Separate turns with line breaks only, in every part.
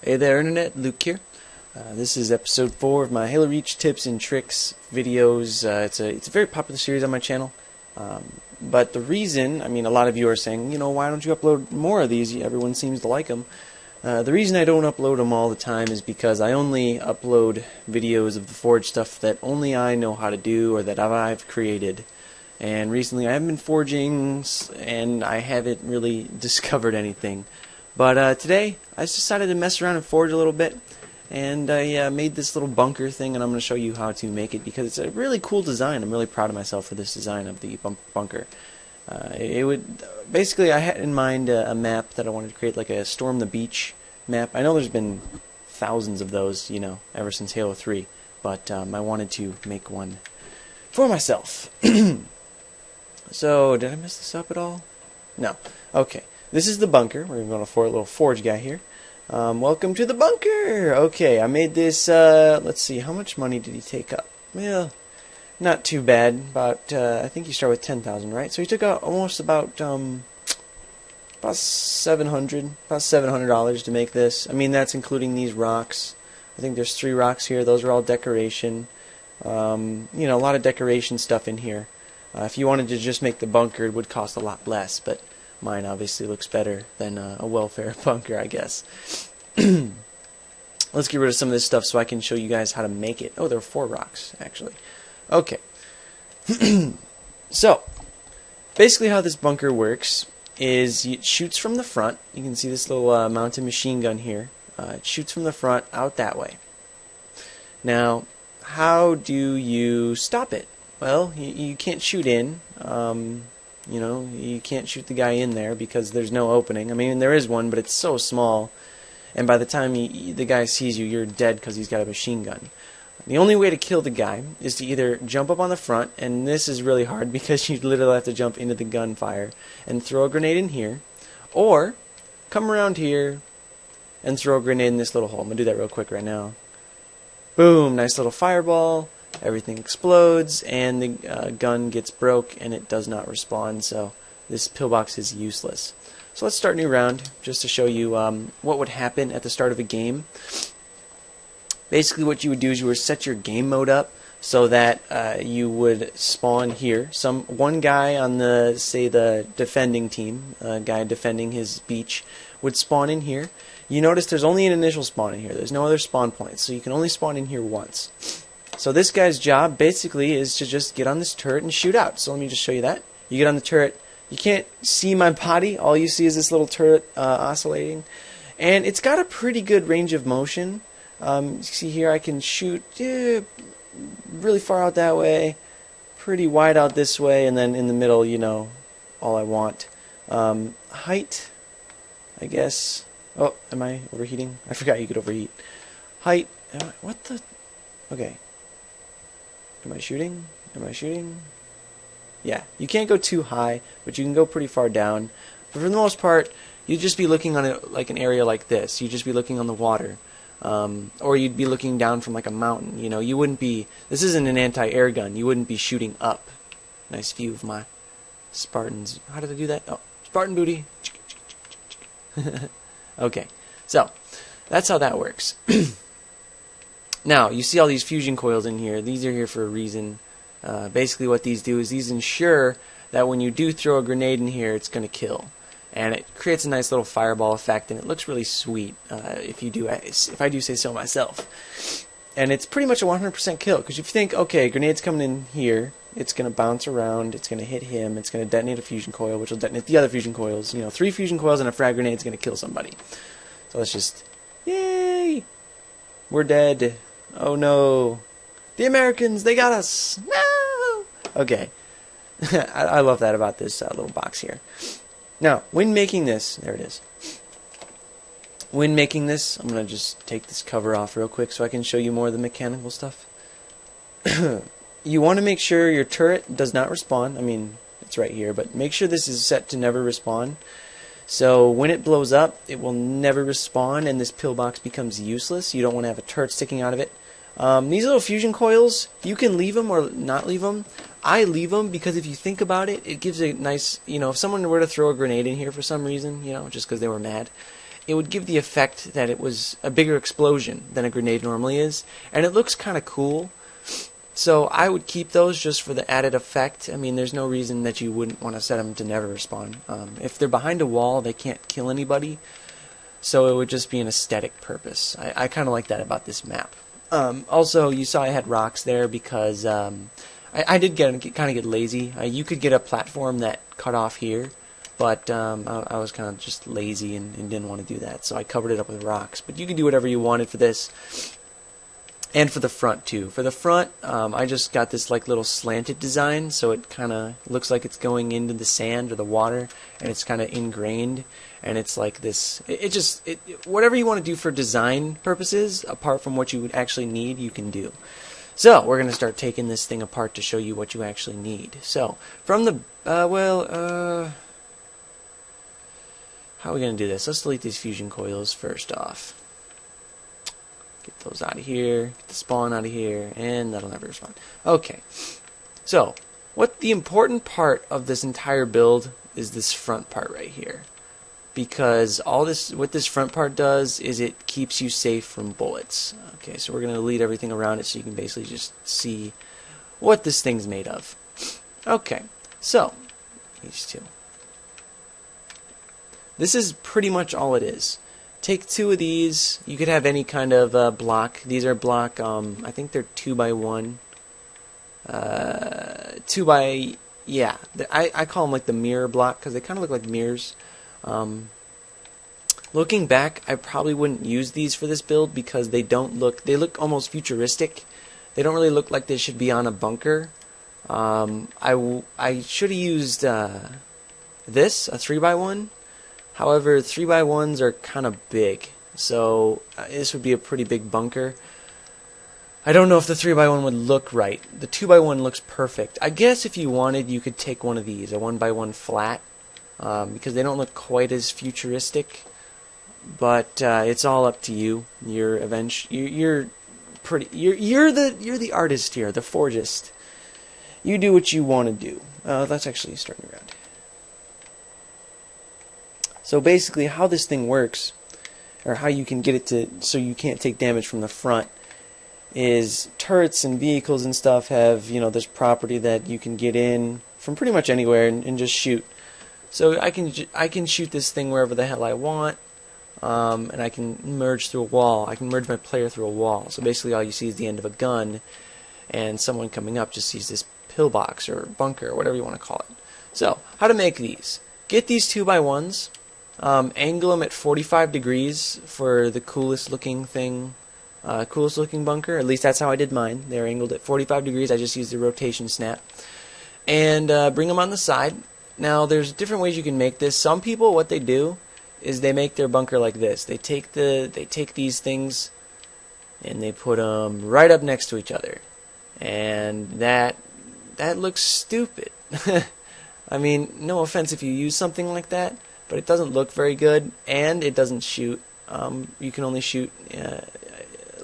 Hey there Internet, Luke here. This is episode 4 of my Halo Reach tips and tricks videos. It's a very popular series on my channel. But the reason, a lot of you are saying, why don't you upload more of these? Everyone seems to like them. The reason I don't upload them all the time is because I only upload videos of the Forge stuff that only I know how to do or that I've created. And recently I haven't been forging and I haven't really discovered anything. But today I just decided to mess around and forge a little bit, and I made this little bunker thing, and I'm going to show you how to make it because it's a really cool design. I'm really proud of myself for this design of the bunker. Basically I had in mind a map that I wanted to create, like a Storm the Beach map. I know there's been thousands of those, ever since Halo 3, but I wanted to make one for myself. So, did I mess this up at all? No. Okay. This is the bunker. We're going to a little forge guy here. Welcome to the bunker! Okay, I made this, let's see, how much money did he take up? Well, not too bad. About, I think you start with 10,000, right? So he took out almost about $700 to make this. That's including these rocks. I think there's 3 rocks here. Those are all decoration. A lot of decoration stuff in here. If you wanted to just make the bunker, it would cost a lot less, but mine obviously looks better than a welfare bunker, I guess. Let's get rid of some of this stuff so I can show you guys how to make it. Oh, there are 4 rocks, actually. Okay. So, basically how this bunker works is it shoots from the front. You can see this little mounted machine gun here. It shoots from the front out that way. Now, how do you stop it? Well, you can't shoot in. You can't shoot the guy in there because there's no opening. There is one, but it's so small. And by the time the guy sees you, you're dead because he's got a machine gun. The only way to kill the guy is to either jump up on the front, and this is really hard because you literally have to jump into the gunfire and throw a grenade in here, or come around here and throw a grenade in this little hole. I'm going to do that real quick right now. Boom, nice little fireball. Everything explodes, and the gun gets broke, and it does not respawn, so this pillbox is useless. So let's start a new round, just to show you what would happen at the start of a game. Basically what you would do is you would set your game mode up so that you would spawn here. One guy on the defending team, a guy defending his beach, would spawn in here. You notice there's only an initial spawn in here. There's no other spawn points, so you can only spawn in here once. So this guy's job basically is to just get on this turret and shoot out. So let me just show you that. You get on the turret. You can't see my body. All you see is this little turret oscillating. And it's got a pretty good range of motion. You see here I can shoot really far out that way, pretty wide out this way, and then in the middle, all I want. Height, I guess. Oh, am I overheating? I forgot you could overheat. Height. What the? Okay. Am I shooting? Am I shooting? Yeah, you can't go too high, but you can go pretty far down. But for the most part, you'd just be looking on an area like this. You'd just be looking on the water. Or you'd be looking down from like a mountain. You wouldn't be... This isn't an anti-air gun. You wouldn't be shooting up. Nice view of my Spartans. How did I do that? Oh, Spartan booty. Okay, so that's how that works. Now, you see all these fusion coils in here. These are here for a reason. Basically what these do is these ensure that when you do throw a grenade in here, it's going to kill. And it creates a nice little fireball effect, and it looks really sweet if I do say so myself. And it's pretty much a 100% kill, because if you think, okay, grenade's coming in here, it's going to bounce around, it's going to hit him, it's going to detonate a fusion coil, which will detonate the other fusion coils. 3 fusion coils and a frag grenade is going to kill somebody. So let's just... Yay! We're dead. Oh no. The Americans, they got us. No! Okay. I love that about this little box here. Now, when making this, there it is. When making this, I'm going to just take this cover off real quick so I can show you more of the mechanical stuff. You want to make sure your turret does not respawn. It's right here, but make sure this is set to never respawn. So when it blows up, it will never respawn, and this pillbox becomes useless. You don't want to have a turret sticking out of it. These little fusion coils, you can leave them or not leave them. I leave them because if you think about it, it gives a nice, if someone were to throw a grenade in here for some reason, just because they were mad, it would give the effect that it was a bigger explosion than a grenade normally is, and it looks kind of cool. So I would keep those just for the added effect. I mean, there's no reason that you wouldn't want to set them to never respawn. If they're behind a wall, they can't kill anybody, so it would just be an aesthetic purpose. I kind of like that about this map. Also, you saw I had rocks there because I did kind of get lazy. You could get a platform that cut off here, but I was kind of just lazy and didn't want to do that, so I covered it up with rocks. But you could do whatever you wanted for this. And for the front too. For the front, I just got this like little slanted design, so it kind of looks like it's going into the sand or the water, and it's kind of ingrained, and it's like this. Whatever you want to do for design purposes, apart from what you would actually need, you can do. So we're gonna start taking this thing apart to show you what you actually need. So from the how are we gonna do this? Let's delete these fusion coils first off. Get those out of here, get the spawn out of here, and that'll never respond. Okay, so what the important part of this entire build is this front part right here. Because what this front part does is it keeps you safe from bullets. Okay, so we're going to delete everything around it so you can basically just see what this thing's made of. Okay, so these two. This is pretty much all it is. Take two of these. You could have any kind of block. These are block, I think they're 2x1. Yeah. I call them like the mirror block because they kind of look like mirrors. Looking back, I probably wouldn't use these for this build because they look almost futuristic. They don't really look like they should be on a bunker. I should have used this, a 3x1. However, 3x1s are kind of big, so this would be a pretty big bunker. I don't know if the 3x1 would look right. The 2x1 looks perfect. I guess if you wanted, you could take one of these, a 1x1 flat, because they don't look quite as futuristic. But it's all up to you. You're the artist here, the forgist. You do what you want to do. That's actually starting around. So basically how this thing works, or how you can get it to so you can't take damage from the front, is turrets and vehicles and stuff have, this property that you can get in from pretty much anywhere and just shoot. So I can shoot this thing wherever the hell I want, and I can merge through a wall. I can merge my player through a wall. So basically all you see is the end of a gun, and someone coming up just sees this pillbox or bunker or whatever you want to call it. So how to make these. Get these 2x1s. Angle them at 45 degrees for the coolest looking thing, coolest looking bunker. At least that's how I did mine. They're angled at 45 degrees. I just used the rotation snap. And bring them on the side. Now there's different ways you can make this. Some people, what they do is they make their bunker like this. They take these things and they put them right up next to each other. And that looks stupid. I mean, no offense if you use something like that, but it doesn't look very good, and it doesn't shoot. You can only shoot a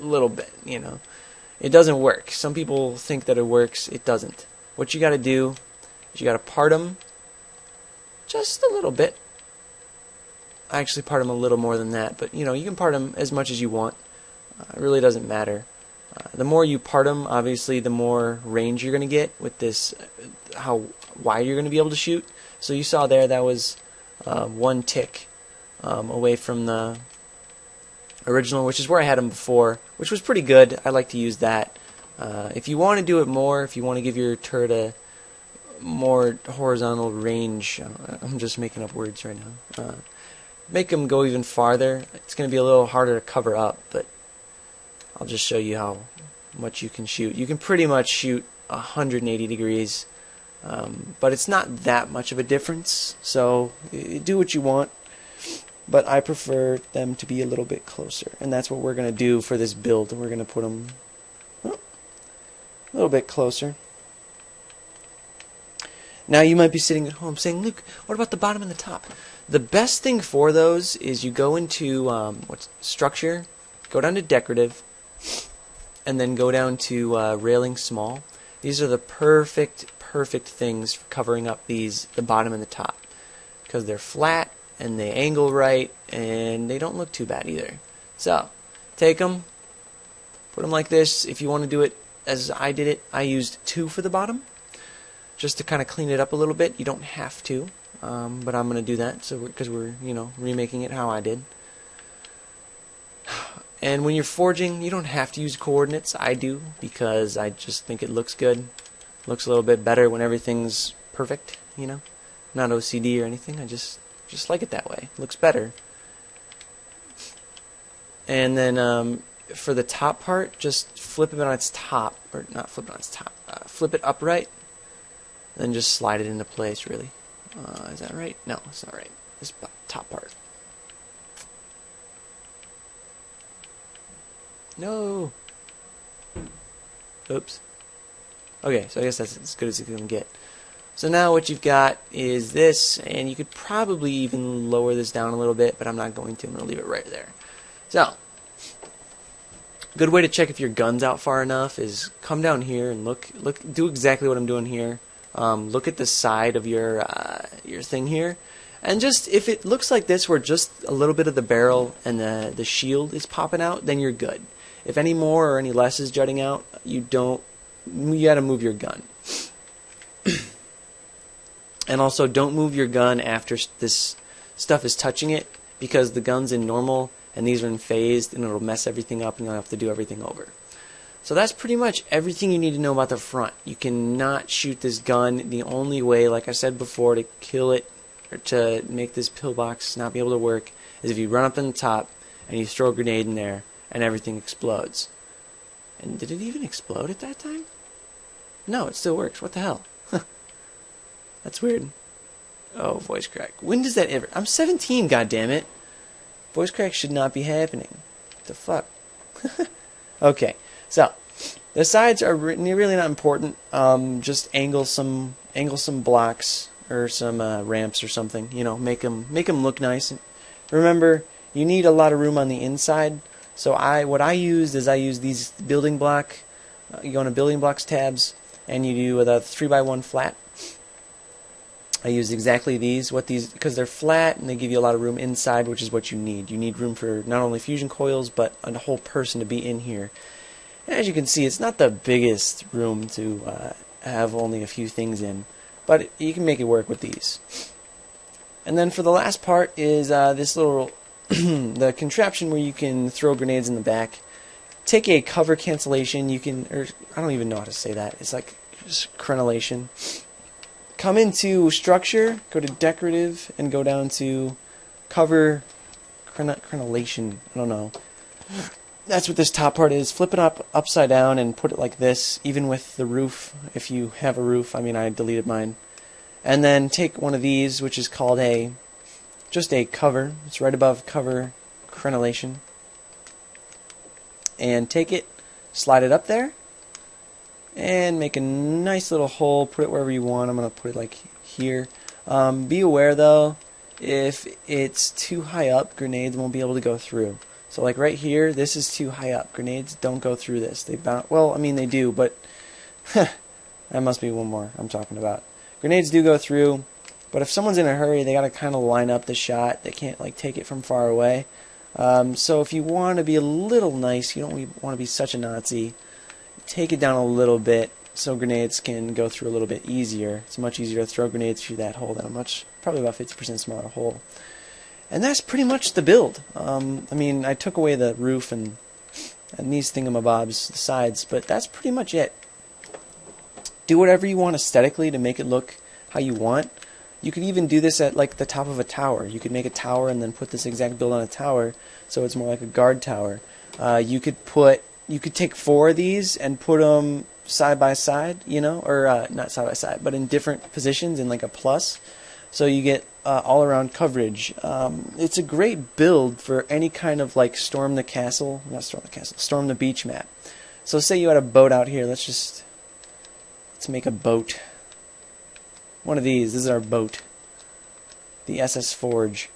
little bit, It doesn't work. Some people think that it works. It doesn't. What you got to do is you got to part them just a little bit. I actually part them a little more than that, but, you can part them as much as you want. It really doesn't matter. The more you part them, obviously, the more range you're going to get with this, how wide you're going to be able to shoot. So you saw there that was one tick away from the original, which is where I had them before, which was pretty good. I like to use that. If you want to do it more, if you want to give your turret a more horizontal range, I'm just making up words right now, make them go even farther. It's going to be a little harder to cover up, but I'll just show you how much you can shoot. You can pretty much shoot 180 degrees. But it's not that much of a difference, so do what you want, but I prefer them to be a little bit closer, and that's what we're going to do for this build. We're going to put them a little bit closer. Now you might be sitting at home saying, Luke, what about the bottom and the top? The best thing for those is you go into structure, go down to decorative, and then go down to railing small. These are the perfect things for covering up the bottom and the top, because they're flat and they angle right, and they don't look too bad either. So, take them, put them like this. If you want to do it as I did it, I used 2 for the bottom, just to kind of clean it up a little bit. You don't have to, but I'm going to do that because we're remaking it how I did. And when you're forging, you don't have to use coordinates. I do, because I just think it looks good. Looks a little bit better when everything's perfect, Not OCD or anything. I just like it that way. It looks better. And then for the top part, just flip it on its top, or not flip it on its top. Flip it upright, and then just slide it into place. Really, is that right? No, it's not right. This top part. No. Oops. Okay, so I guess that's as good as you can get. So now what you've got is this, and you could probably even lower this down a little bit, but I'm not going to. I'm going to leave it right there. So, a good way to check if your gun's out far enough is come down here and look, do exactly what I'm doing here. Look at the side of your thing here, and just if it looks like this, where just a little bit of the barrel and the shield is popping out, then you're good. If any more or any less is jutting out, you got to move your gun. And also, don't move your gun after this stuff is touching it, because the gun's in normal and these are in phased, and it'll mess everything up and you'll have to do everything over. So that's pretty much everything you need to know about the front. You cannot shoot this gun. The only way, like I said before, to kill it or to make this pillbox not be able to work is if you run up in the top and you throw a grenade in there and everything explodes. And did it even explode at that time? No, it still works. What the hell? That's weird. Oh, voice crack. When does that ever... I'm 17, goddammit. Voice crack should not be happening. What the fuck? Okay, so the sides are really not important. Just angle some blocks or some ramps or something. Make them look nice. Remember, you need a lot of room on the inside. So what I used these building block. You go into building blocks tabs and you do a 3x1 flat. I used exactly these, because they're flat and they give you a lot of room inside, which is what you need. You need room for not only fusion coils, but a whole person to be in here. And as you can see, it's not the biggest room to have only a few things in, but you can make it work with these. And then for the last part is this little the contraption where you can throw grenades in the back. Take a cover cancellation. I don't even know how to say that. It's like just crenellation. Come into structure, go to decorative, and go down to cover crenellation. I don't know. That's what this top part is. Flip it upside down and put it like this, even with the roof, if you have a roof. I mean, I deleted mine. And then take one of these, which is called just a cover. It's right above cover crenellation. And take it, slide it up there, and make a nice little hole. Put it wherever you want. I'm going to put it like here. Be aware though, if it's too high up, grenades won't be able to go through. So like right here, this is too high up. Grenades don't go through this. They bounce. Well, I mean they do, but that must be one more I'm talking about. Grenades do go through, but if someone's in a hurry, they got to kind of line up the shot. They can't like take it from far away. So if you want to be a little nice, you don't want to be such a Nazi, take it down a little bit so grenades can go through a little bit easier. It's much easier to throw grenades through that hole than probably about 50% smaller hole. And that's pretty much the build. I mean, I took away the roof and these thingamabobs, the sides, but that's pretty much it. Do whatever you want aesthetically to make it look how you want. You could even do this at like the top of a tower. You could make a tower and then put this exact build on a tower, so it's more like a guard tower. You could take 4 of these and put them side by side, or not side by side, but in different positions in like a plus, so you get all around coverage. It's a great build for any kind of like storm the beach map. So say you had a boat out here. Let's make a boat. One of these. This is our boat. The SS Forge.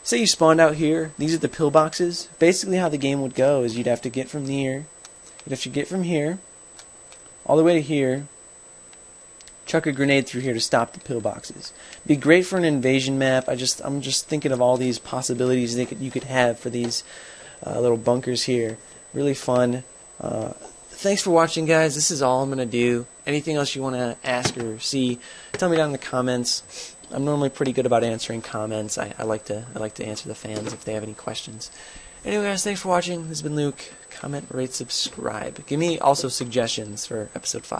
Say you spawned out here. These are the pillboxes. Basically how the game would go is you'd have to get from here. You'd have to get from here all the way to here. chuck a grenade through here to stop the pillboxes. Be great for an invasion map. I'm just thinking of all these possibilities that you could have for these little bunkers here. Really fun. Thanks for watching, guys. This is all I'm gonna do. Anything else you want to ask or see, tell me down in the comments. I'm normally pretty good about answering comments. I like to answer the fans if they have any questions. Anyway, guys, thanks for watching. This has been Luke. Comment, rate, subscribe. Give me also suggestions for episode 5.